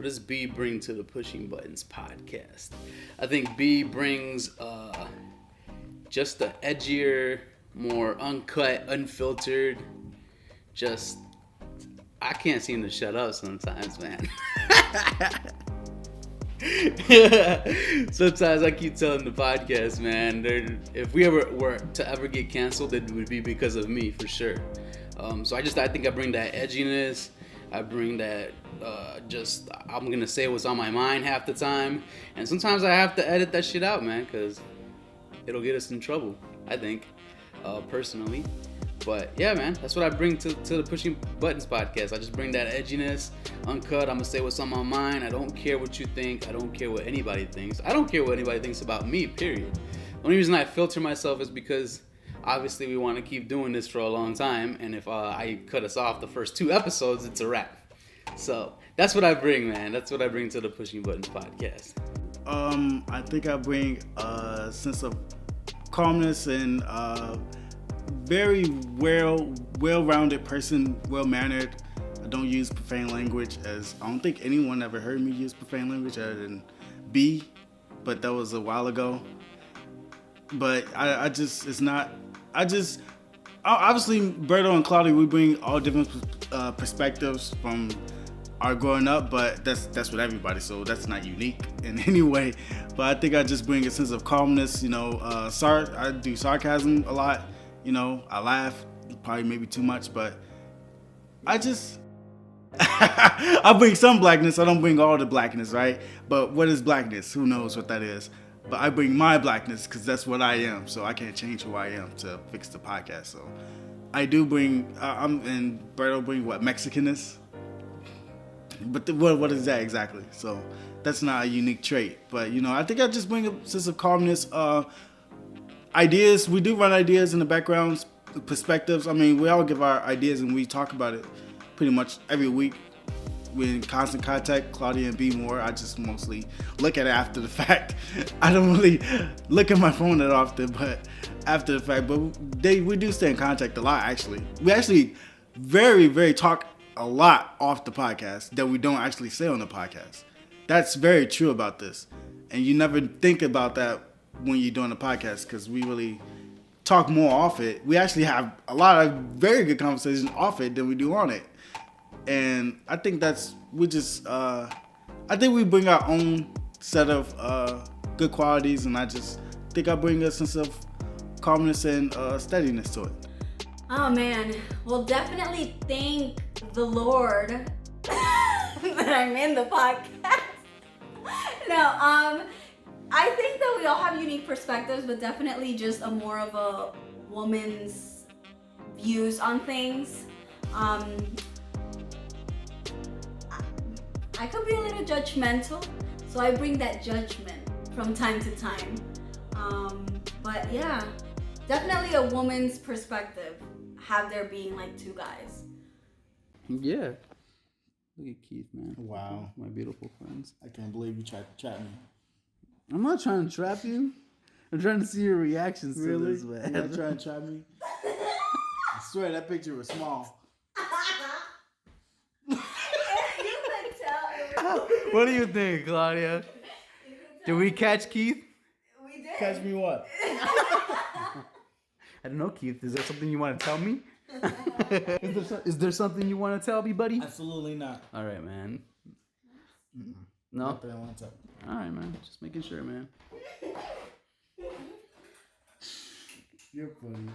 what does B bring to the Pushing Buttons podcast? I think B brings just the edgier, more uncut, unfiltered, just, I can't seem to shut up sometimes, man. Sometimes I keep telling the podcast, man, if we ever were to ever get canceled, it would be because of me, for sure. So I think I bring that edginess. I bring that I'm gonna say what's on my mind half the time, and sometimes I have to edit that shit out, man, because it'll get us in trouble, I think, personally. But yeah, man, that's what I bring to the Pushing Buttons podcast. I just bring that edginess, uncut. I'm gonna say what's on my mind. I don't care what you think. I don't care what anybody thinks. I don't care what anybody thinks about me, period. The only reason I filter myself is because obviously we want to keep doing this for a long time, and if I cut us off the first 2 episodes, it's a wrap. So that's what I bring, man. That's what I bring to the Pushing Buttons podcast. I think I bring a sense of calmness and very well-rounded person, well-mannered. I don't use profane language, as I don't think anyone ever heard me use profane language other than B, but that was a while ago. But obviously Berto and Claudia, we bring all different perspectives from our growing up, but that's with everybody, so that's not unique in any way. But I think I just bring a sense of calmness, I do sarcasm a lot. I laugh, probably maybe too much, but I just, I bring some blackness. I don't bring all the blackness, right? But what is blackness? Who knows what that is? But I bring my blackness because that's what I am. So I can't change who I am to fix the podcast. So I do bring, and Berto bring what, Mexicanness? But what is that exactly? So that's not a unique trait. But, I think I just bring a sense of calmness, ideas. We do run ideas in the background, perspectives. I mean, we all give our ideas and we talk about it pretty much every week. We're in constant contact, Claudia and B more. I just mostly look at it after the fact. I don't really look at my phone that often, but after the fact. But we do stay in contact a lot, actually. We actually very, very talk a lot off the podcast that we don't actually say on the podcast. That's very true about this. And you never think about that when you're doing a podcast, because we really talk more off it. We actually have a lot of very good conversations off it than we do on it. And I think I think we bring our own set of good qualities, and I just think I bring a sense of calmness and steadiness to it. Oh man, well, definitely thank the Lord that I'm in the podcast. No, I think that we all have unique perspectives, but definitely just a more of a woman's views on things. I could be a little judgmental, so I bring that judgment from time to time. But yeah, definitely a woman's perspective, have there being like 2 guys. Yeah. Look at Keith, man. Wow. My beautiful friends. I can't believe you tried to trap me. I'm not trying to trap you. I'm trying to see your reactions to this, man. You're not trying to trap me? I swear that picture was small. You could tell. What do you think, Claudia? Did we catch Keith? We did. Catch me what? I don't know, Keith. Is there something you want to tell me? Is there something you want to tell me, buddy? Absolutely not. All right, man. Mm-mm. No? Nothing I want to tell. All right, man. Just making sure, man. You're funny.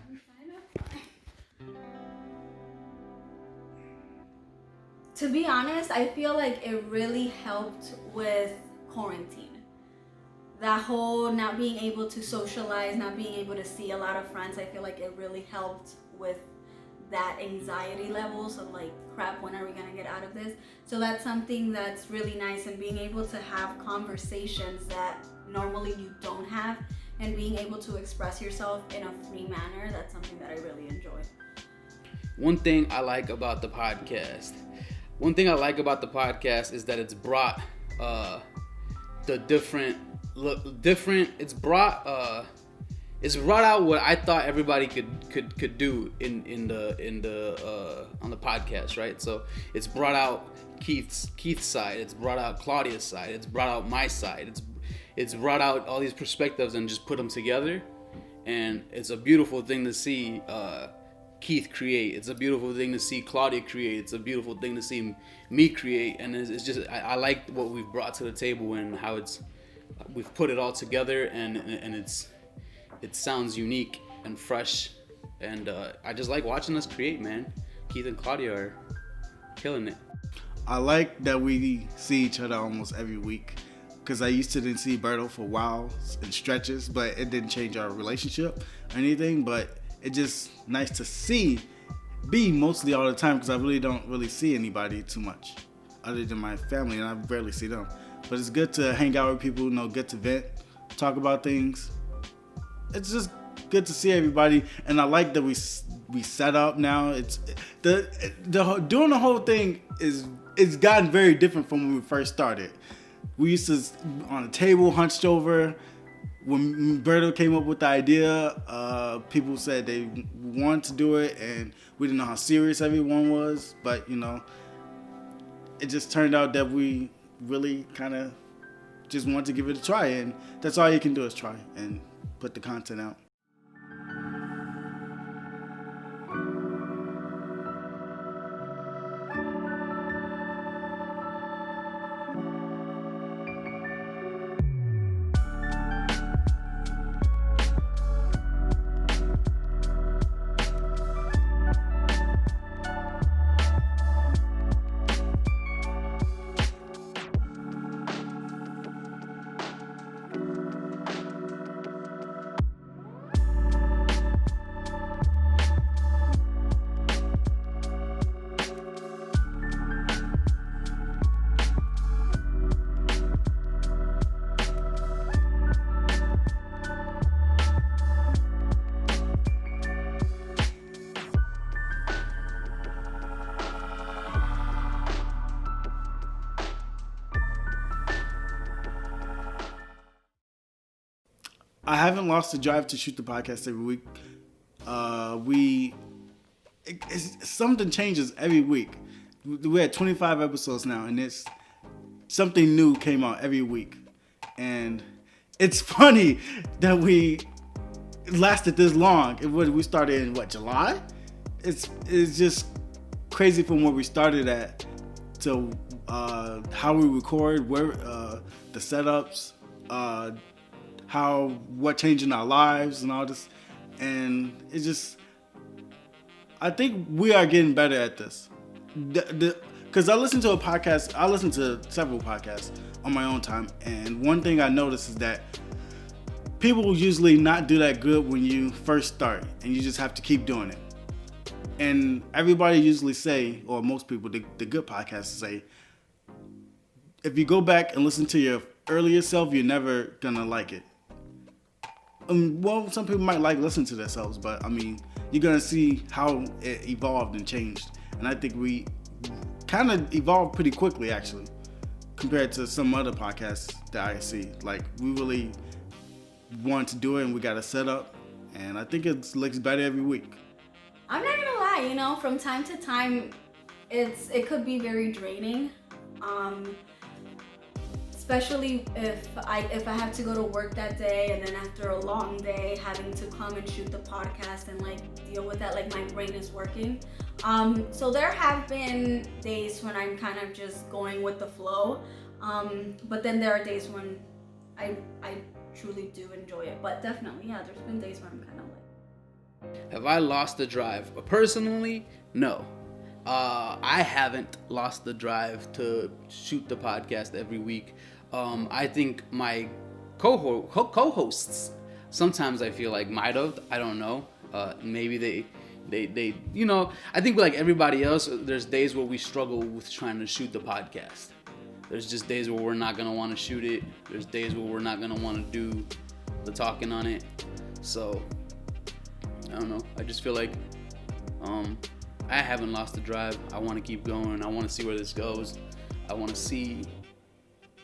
To be honest, I feel like it really helped with quarantine. That whole not being able to socialize, not being able to see a lot of friends, I feel like it really helped with that anxiety levels of like, crap, when are we gonna get out of this? So that's something that's really nice, and being able to have conversations that normally you don't have, and being able to express yourself in a free manner, that's something that I really enjoy. One thing I like about the podcast is that it's brought it's brought it's brought out what I thought everybody could do in the on the podcast, right? So it's brought out Keith's side, it's brought out Claudia's side, it's brought out my side, it's brought out all these perspectives and just put them together, and it's a beautiful thing to see Keith create. It's a beautiful thing to see Claudia create. It's a beautiful thing to see me create, and it's just I like what we've brought to the table and how we've put it all together, and it sounds unique and fresh, and I just like watching us create, man. Keith and Claudia are killing it. I like that we see each other almost every week, because I used to didn't see Berto for a while in stretches, but it didn't change our relationship or anything. But it's just nice to see B mostly all the time, because I really don't really see anybody too much other than my family, and I barely see them. But it's good to hang out with people, get to vent, talk about things. It's just good to see everybody, and I like that we set up now. It's doing the whole thing it's gotten very different from when we first started. We used to on a table hunched over. When Berto came up with the idea, people said they wanted to do it, and we didn't know how serious everyone was. But it just turned out that we really kind of just wanted to give it a try, and that's all you can do is try and put the content out. I haven't lost the drive to shoot the podcast every week. Something changes every week. We're at 25 episodes now, and it's something new came out every week. And it's funny that we lasted this long. We started in July? It's just crazy from where we started at to how we record, where the setups, what changed in our lives and all this. And it's just, I think we are getting better at this. Because I listen to several podcasts on my own time, and one thing I noticed is that people usually not do that good when you first start, and you just have to keep doing it. And everybody usually say, or most people, the good podcasts say, if you go back and listen to your earlier self, you're never gonna like it. Well, some people might like listening to themselves, but you're gonna see how it evolved and changed. And I think we kind of evolved pretty quickly, actually, compared to some other podcasts that I see. Like, we really wanted to do it, and we got it set up, and I think it looks better every week. I'm not gonna lie, from time to time, it could be very draining. Especially if I have to go to work that day, and then after a long day having to come and shoot the podcast and deal with that, my brain is working. So there have been days when I'm kind of just going with the flow, but then there are days when I truly do enjoy it. But definitely, yeah, there's been days where I'm kind of Have I lost the drive? Personally, no. I haven't lost the drive to shoot the podcast every week. I think my co-hosts, sometimes I feel like might have. I don't know. Maybe they I think like everybody else, there's days where we struggle with trying to shoot the podcast. There's just days where we're not going to want to shoot it. There's days where we're not going to want to do the talking on it. So, I don't know. I just feel like I haven't lost the drive. I want to keep going. I want to see where this goes. I want to see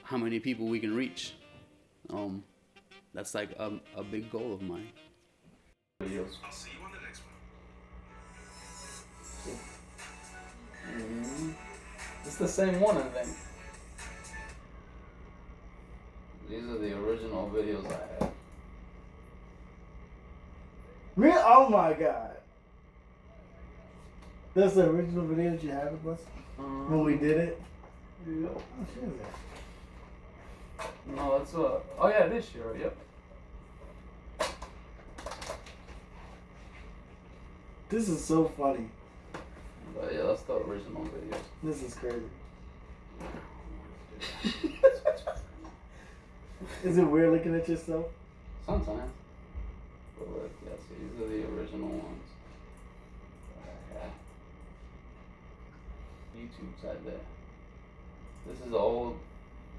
how many people we can reach. That's like a big goal of mine. videos. It's the same one, I think. These are the original videos I had. Really? Oh my god. That's the original video that you had of us when we did it? Yeah. Oh, shit is that? No, that's oh yeah, this year, yep. This is so funny. But yeah, that's the original videos. This is crazy. Is it weird looking at yourself? Sometimes. But look, yeah, so these are the original ones. Yeah. YouTube's right there. This is old.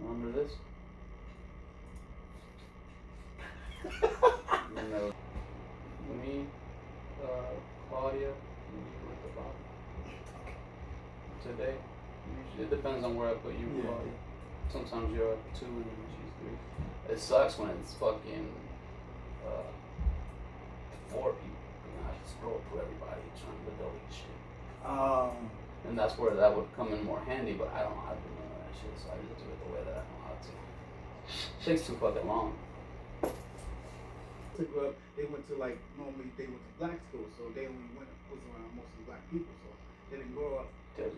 Remember this? And that was me, Claudia, and you at the bottom. Today. Usually, it depends on where I put you, Claudia. Sometimes you're up 2 and she's 3. It sucks when it's fucking 4 people. You know, I just scroll through everybody trying to delete shit. And that's where that would come in more handy, but I don't know how to do none of that shit, so I just do it the way that I know how to. It takes too fucking long. They went to normally they went to black school, so they only was around mostly black people, so they didn't grow up. That's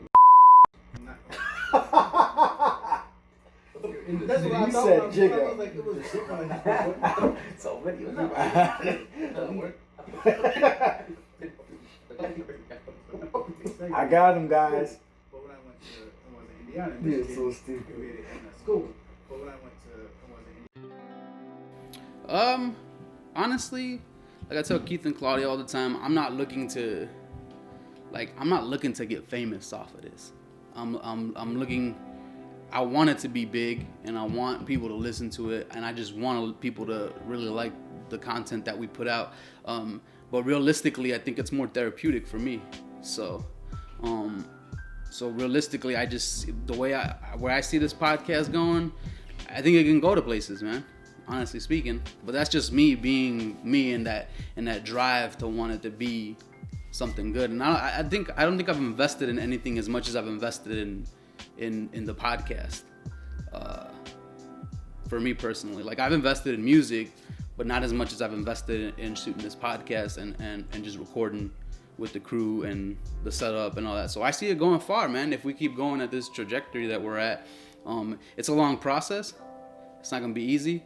what I thought. You said jigger. I was like, it was a jigger. It's all video. I got him, guys. But when I went to Indiana, yeah, so stupid. In school. But when I went to Indiana. Honestly, like I tell Keith and Claudia all the time, I'm not looking to get famous off of this. I'm looking. I want it to be big, and I want people to listen to it, and I just want people to really like the content that we put out. But realistically, I think it's more therapeutic for me. So realistically, I just where I see this podcast going, I think it can go to places, man. Honestly speaking, but that's just me being me in that drive to want it to be something good. And I don't think I've invested in anything as much as I've invested in the podcast. For me personally, like I've invested in music, but not as much as I've invested in shooting this podcast and just recording with the crew and the setup and all that. So I see it going far, man. If we keep going at this trajectory that we're at, it's a long process. It's not gonna be easy,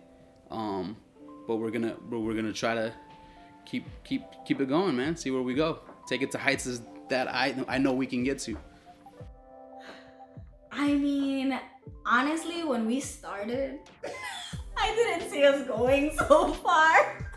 but we're gonna try to keep it going, man. See where we go. Take it to heights that I know we can get to. I mean, honestly, when we started, I didn't see us going so far.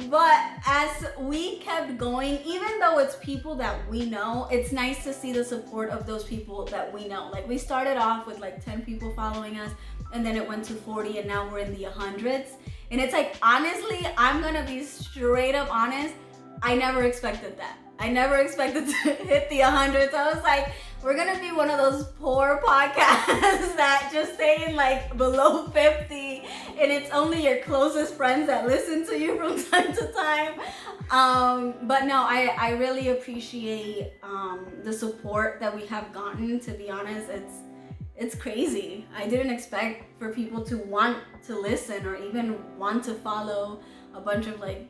But as we kept going, even though it's people that we know, it's nice to see the support of those people that we know. Like we started off with like 10 people following us, and then it went to 40, and now we're in the hundreds. And it's like, honestly, I'm gonna be straight up honest, I never expected that. I never expected to hit the 100s. I was like, we're gonna be one of those poor podcasts that just stay in like below 50, and it's only your closest friends that listen to you from time to time. But no, I really appreciate the support that we have gotten. To be honest, it's crazy. I didn't expect for people to want to listen or even want to follow a bunch of like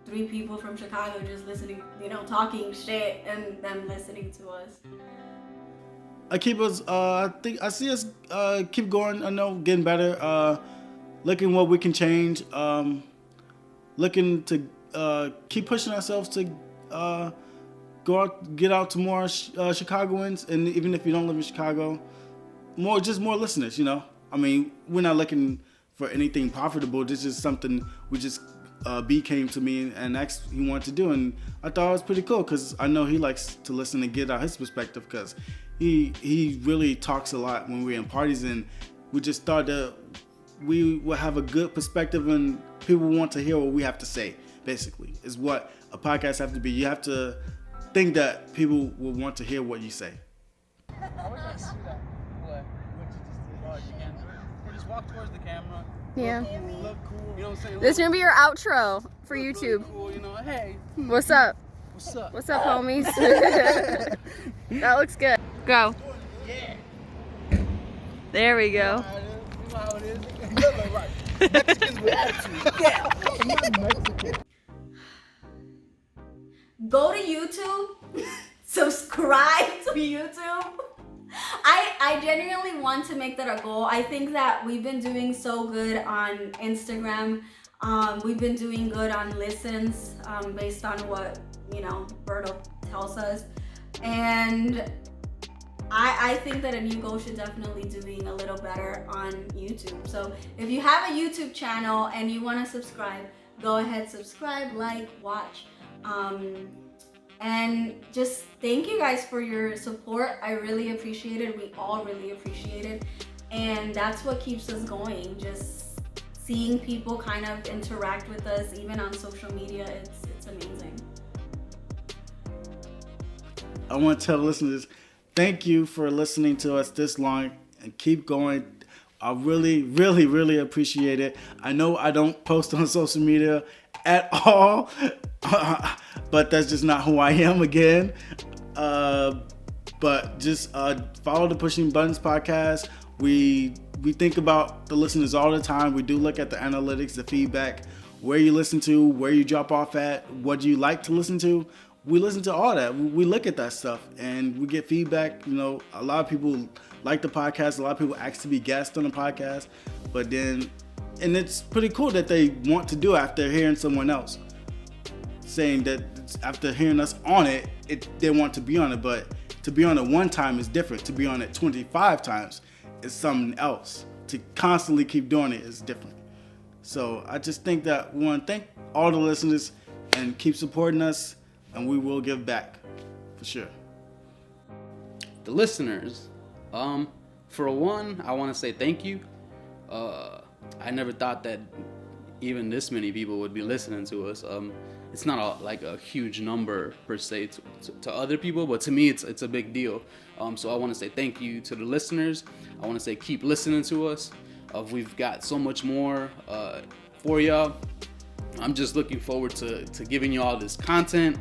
3 people from Chicago just listening, talking shit and them listening to us. I see us keep going. I know, getting better. Looking what we can change. Looking to keep pushing ourselves to go out, get out to more Chicagoans, and even if you don't live in Chicago, more listeners. I mean, we're not looking for anything profitable. This is something we just. B came to me and asked he wanted to do, and I thought it was pretty cool because I know he likes to listen and get out his perspective because he really talks a lot when we're in parties, and we just thought that we will have a good perspective and people want to hear what we have to say. Basically, is what a podcast have to be. You have to think that people will want to hear what you say. I wish I could do that. What? You just walk towards the camera. Yeah. Look cool, you know what I'm saying? This is gonna be your outro for YouTube. Look cool, you know, hey, What's up? what's up? What's up, homies? That looks good. Go. Yeah. There we go. You know how it is. You look right. Mexicans with attitude. Yeah. I'm not Mexican. Go to YouTube, subscribe to YouTube. I genuinely want to make that a goal. I think that we've been doing so good on Instagram. We've been doing good on listens based on what, you know, Berto tells us. And I think that a new goal should definitely doing a little better on YouTube. So if you have a YouTube channel and you want to subscribe, go ahead, subscribe, like, watch. And just thank you guys for your support. I really appreciate it. We all really appreciate it. And that's what keeps us going. Just seeing people kind of interact with us, even on social media, it's amazing. I want to tell the listeners, thank you for listening to us this long and keep going. I really, really, really appreciate it. I know I don't post on social media at all, but that's just not who I am again. But just follow the Pushing Buttons podcast. We think about the listeners all the time. We do look at the analytics, the feedback, where you listen to, where you drop off at, what do you like to listen to. We listen to all that. We look at that stuff and we get feedback. You know, a lot of people like the podcast. A lot of people ask to be guests on the podcast. But then, and it's pretty cool that they want to do it after hearing someone else saying that after hearing us on it, they want to be on it. But to be on it one time is different. To be on it 25 times is something else. To constantly keep doing it is different. So I just think that we want to thank all the listeners and keep supporting us. And we will give back, for sure. The listeners, for one, I want to say thank you. I never thought that even this many people would be listening to us. It's not like a huge number per se to other people, but to me, it's a big deal. So I want to say thank you to the listeners. I want to say keep listening to us. We've got so much more for y'all. I'm just looking forward to giving you all this content.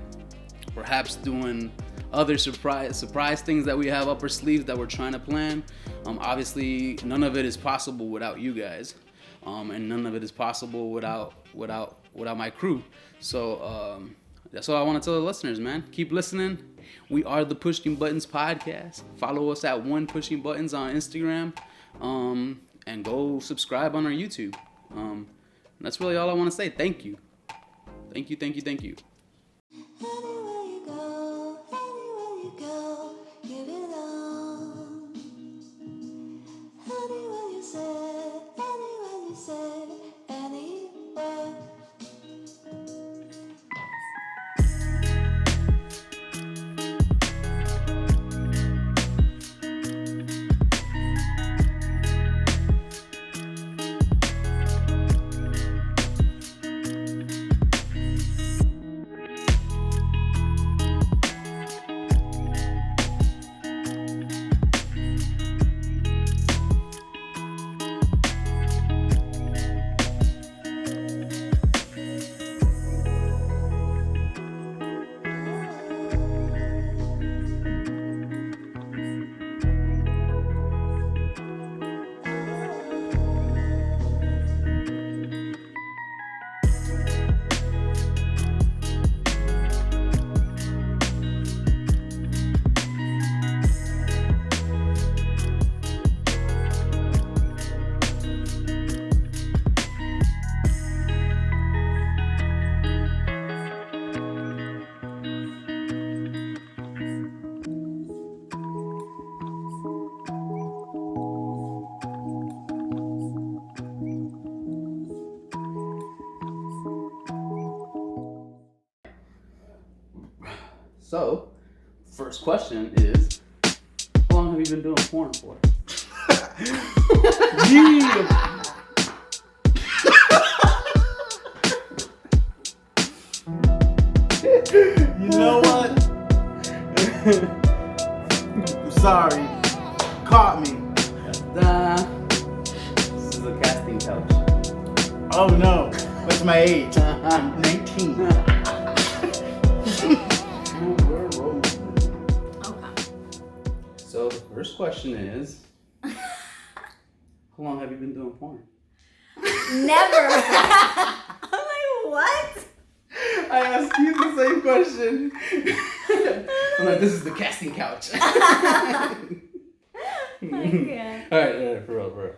Perhaps doing other surprise things that we have up our sleeves that we're trying to plan. Obviously, none of it is possible without you guys, and none of it is possible without my crew. So that's what I want to tell the listeners, man. Keep listening. We are the Pushing Buttons podcast. Follow us at One Pushing Buttons on Instagram, and go subscribe on our YouTube. That's really all I want to say. Thank you. Thank you. Thank you. Thank you. Anywhere you go, give it all. Anywhere you say, anywhere. So, first question is, how long have you been doing porn for? You know what? I'm sorry. Caught me. This is a casting couch. Oh no, what's my age? I'm 19. We're rolling. Okay. So the first question is, how long have you been doing porn? Never. I'm like, what? I asked you the same question. I'm like, this is the casting couch. I can't. All right, for real.